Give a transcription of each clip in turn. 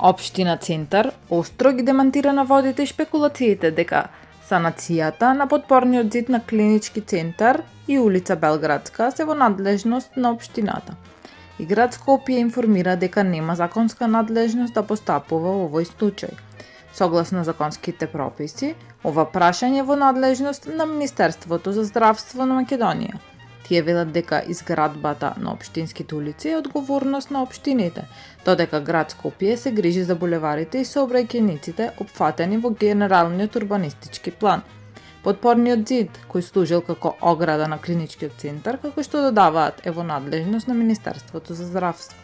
Општина Центар остро ги демантира наводите и шпекулациите дека санацијата на подпорниот зид на Клинички центар и улица Белградска се во надлежност на општината. И град Скопје информира дека нема законска надлежност да постапува во овој случај. Согласно законските прописи, ова прашање е во надлежност на Министерството за здравство на Македонија. Тие велат дека изградбата на општинските улици е одговорност на општините, додека град Скопје се грижи за булеварите и сообраќајниците опфатени во генералниот урбанистички план. Подпорниот зид, кој служил како ограда на Клиничкиот центар, како што додаваат, е во надлежност на Министерството за здравство.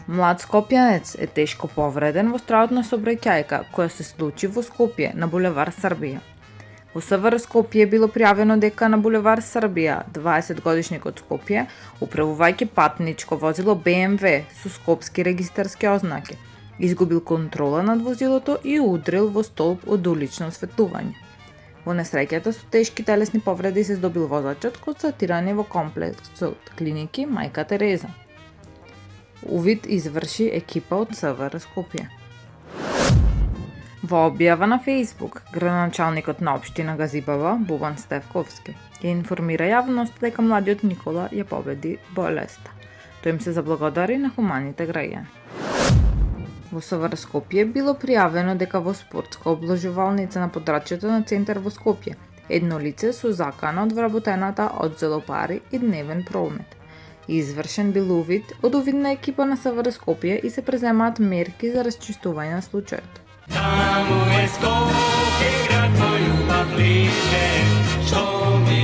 Млад скопјанец е тешко повреден во страот на сообраќајка која се случи во Скопје на булевар Србија. Во СВР Скопје било пријавено дека на булевар Србија 20-годишникот Скопје, управувајќи патничко возило БМВ со скопски регистарски ознаки, изгубил контрола над возилото и удрил во столб од улично осветлување. Во несреќата со тешки телесни повреди се здобил возачот, констатиран е во комплексот клиники Мајка Тереза. Увид изврши екипа од СВР Скопје. Во објава на Facebook, градоначалникот на општина Газибава, Бубан Стевковски, ја информира јавноста дека младиот Никола ја победи болеста. Тој им се заблагодари на хуманите граѓани. Во СВР Скопје било пријавено дека во спортска обложувалница на подрачјето на центар во Скопје едно лице со закана од вработената одзело пари и дневен промет. Извршен бил увид од увидна екипа на СВР Скопје и се преземаат мерки за расчистување на случајот. Таму е Скопје, град мој љубав лише, што ми